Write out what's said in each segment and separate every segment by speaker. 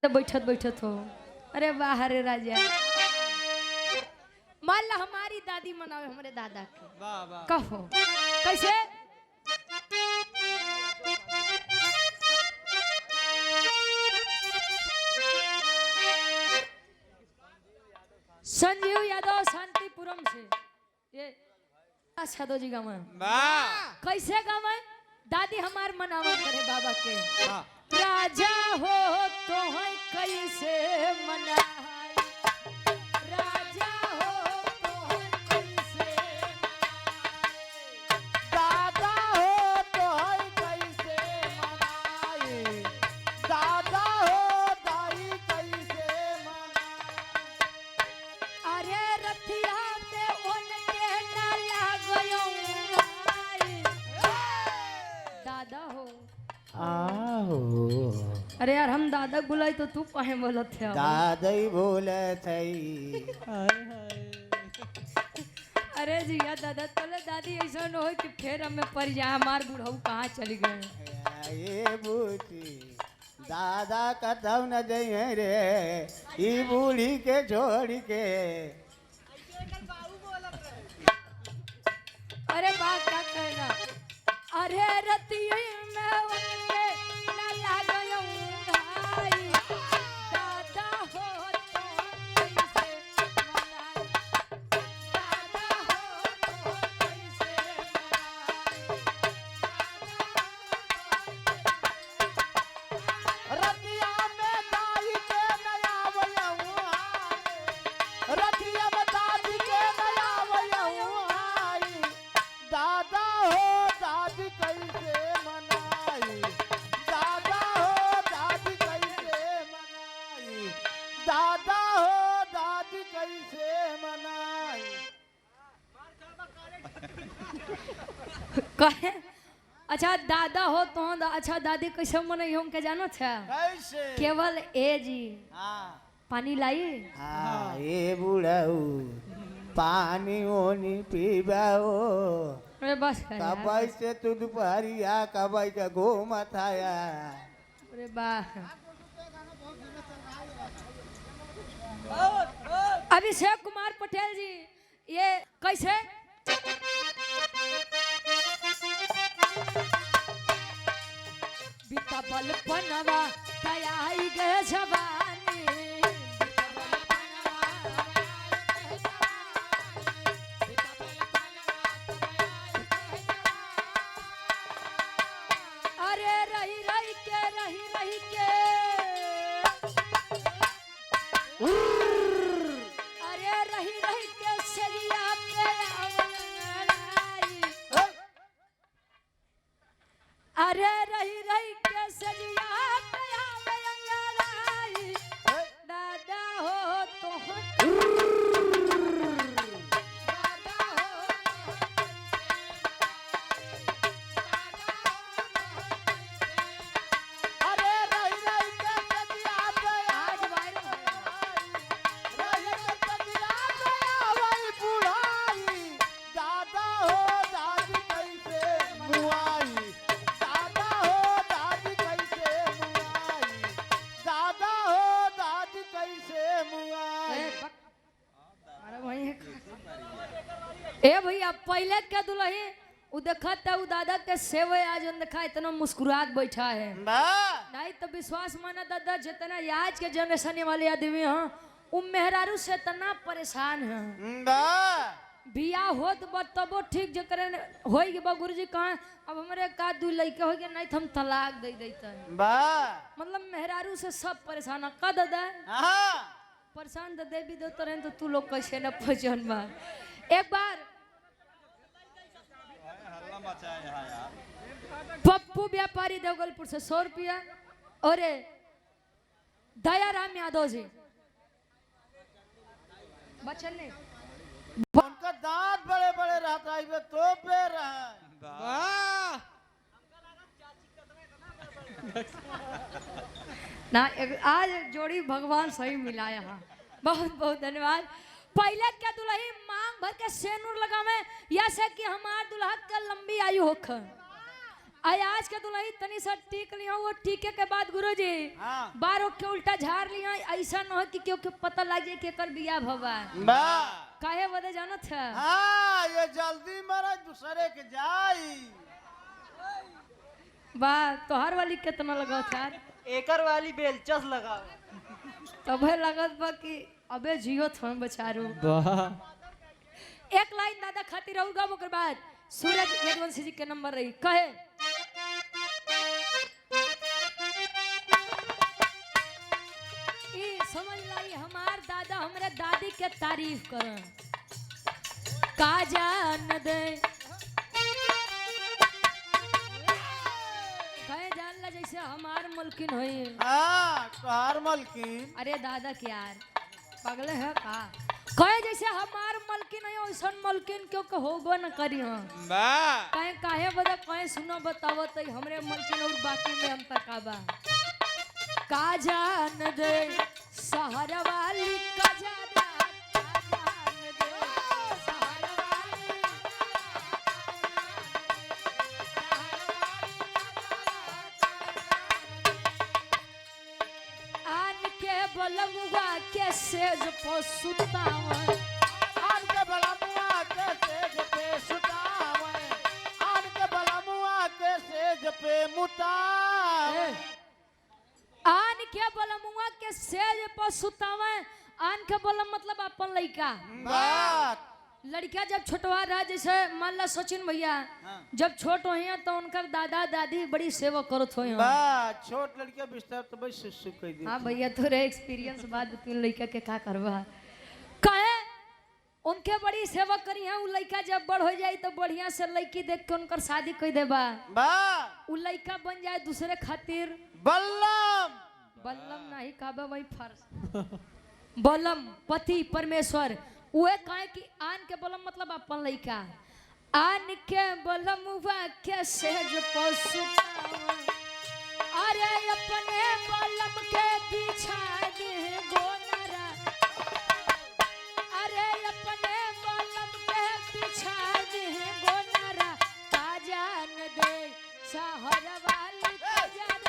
Speaker 1: बैठत बैठत हो। अरे वाह रे राजा, मान ला हमारी दादी मनावे हमारे दादा के,
Speaker 2: वाह वाह
Speaker 1: कहो कैसे? संजीव यादव शांतिपुरम से, ये यादव जी गाँव कैसे गाँव है? दादी हमार मनावा करे बाबा के, राजा हो तो है कैसे मना, राजा हो तो है कैसे,
Speaker 2: दादा हो तो है कैसे मनाए, दादा हो दाई कैसे मनाए।
Speaker 1: अरे रथिया में उनके ना लागयो आई, दादा हो।
Speaker 2: आहो
Speaker 1: अरे यार हम दादा बुलाई तो तू काहे बोलत है?
Speaker 2: दादाई बोलत हई।
Speaker 1: अरे जिया दादा तले दादी ऐसा न हो कि फिर हमें पर जा हमार बुढ़ऊ कहाँ चली गए।
Speaker 2: ये बूटी दादा कतौ न जइहे रे, ई बूढ़ी के छोड़ के।
Speaker 1: अरे बात क्या कहना, अरे रतिया में उनके ना लागयो आई, दादा हो तो कैसे मनाई, दादा हो तो कैसे मनाई।
Speaker 2: रतिया में दाई के नया वयऊ आई, रतिया में दादी के नया वयऊ आई, दादा हो दादी कैसे मनाई, दादा हो दादी कैसे मनाई, दादा हो दादी कैसे मनाई।
Speaker 1: कहे अच्छा दादा हो तो अच्छा दादी कैसे मनई हम के जानो छे?
Speaker 2: कैसे?
Speaker 1: केवल ए जी
Speaker 2: हाँ
Speaker 1: पानी लाई।
Speaker 2: हाँ ये बुढ़ऊ पानी ओनी पीबाओ,
Speaker 1: अरे बस कर यार।
Speaker 2: कबाई से तू दोपहरिया कबाई का घूमत आया।
Speaker 1: अरे वाह, अभिषेक कुमार पटेल जी ये कैसे? बीता बल पनवा तयाई गे जवानी, अरे रही रही के रही रही के, अरे रही रही के सरिया पे आवलाई, अरे रही रही के सरिया पे आवलाई, दादा हो तो दादा हो
Speaker 2: अरे रही रही के सदिया पे
Speaker 1: आज वायरल हो गया।
Speaker 2: रही के सदिया पे आवई बुढ़ाई, दादा हो दादी कैसे मुआई, दादा हो दादी कैसे मुआई, दादा हो दादी कैसे मुआई।
Speaker 1: अरे वही है। ए भैया पहले के दुल्ही उ देखत उ दादा के सेवे आज उन देखा इतना मुस्कुरात बैठा है, नहीं तो विश्वास माना दादा जितना आज के जनरेशन वाले आदमी हैं उ मेहरारू से इतना परेशान है। बियाह होत तबो ठीक जकर होई के गुरुजी कहा अब हमरे का दू लइके हो गए नहीं तो हम तलाक दे देते हैं। मतलब मेहरारू से सब परेशान है का दादा, परेशान तो देवी दो तरह तो तू लोग कैसे न पहचान बा। एक बार पप्पू व्यापारी देवगलपुर से 100 रुपया, और दयाराम यादव जी बचन ने
Speaker 2: उनका दांत बड़े बड़े रहता है वे तो पे रहा।
Speaker 1: ना आज जोड़ी भगवान सही मिला यहाँ, बहुत बहुत धन्यवाद। पहले क्या दुल्ही मांग भर के सेनूर लगावे या से कि हमार दुल्हा के लंबी आयु होख, आई आज के दुल्ही तनी सा टीक लिया वो टीके के बाद गुरुजी
Speaker 2: हाँ।
Speaker 1: बारों के उल्टा झाड़ लिया ऐसा न हो कि क्यों के पता लग जाए कि एकर बिया भवा
Speaker 2: बा
Speaker 1: काहे बदे जानत है
Speaker 2: हाँ ये जल्दी मरा दूसरे के जाई
Speaker 1: बा तोहर वाली कितना लगा था
Speaker 3: एकर वाली बेलचस लगाओ।
Speaker 1: तबे लगत बा कि अबे जियो थन बेचारू एक लाइन दादा खातिर रहूगा ओकर बाद सूरज यदुवंशी जी के नंबर रही कहे ई समझ लाई हमार दादा हमरे दादी के तारीफ करन का जान दे कहे जान ला जैसे हमार मलकिन होई
Speaker 2: हाँ तोहार मलकिन
Speaker 1: अरे दादा के यार पगले है का कहे जैसे हमार मलकिन है वैसन मलकिन क्यों के होबो न करी हां
Speaker 2: बा
Speaker 1: कहे काहे बदा कहे सुनो बतावो त हमरे मलकिन और बाकी में अंतर का बा का जान दे सहारा वाली का जान दे सहारा वाली आन के बलमुआ के सेज पसुतावा
Speaker 2: आन के बलमुआ के सेज पे सुतावे आन के बलमुआ के सेज पे मुतावे
Speaker 1: आन के बलमुआ के सेज पसुतावा आन के बलम मतलब अपन लइका
Speaker 2: बात
Speaker 1: लड़का जब छोटवा रहा जैसे मान ला सचिन भैया जब छोट हो तो उनकर दादा दादी बड़ी सेवा करत हो
Speaker 2: बा छोट लड़का बिस्तर तो बस सुसु कह दी
Speaker 1: हाँ भैया तोरे एक्सपीरियंस बात तीन लड़का के का करवा कहे उनके बड़ी सेवा करी है उ लड़का जब बड़ हो जाए तो बढ़िया से लड़की देख के उनकर शादी कर देबा
Speaker 2: बा
Speaker 1: उ लड़का बन जाए दूसरे खातिर
Speaker 2: बल्लम
Speaker 1: बल्लम नहीं कहबे वही फर्ज बलम पति परमेश्वर उहे कहे कि आन के बलम मतलब अपन लइका आन के बलम के सेज पसुतावा अरे अपने बलम के बिछा दे गोनरा अरे अपने बलम के बिछा दे गोनरा का जान दे शहर वाली का जान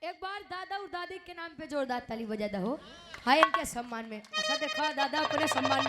Speaker 1: के नाम पे जोरदार ताली बजा दो हाँ इनके सम्मान में अच्छा देखो दादा अपने सम्मान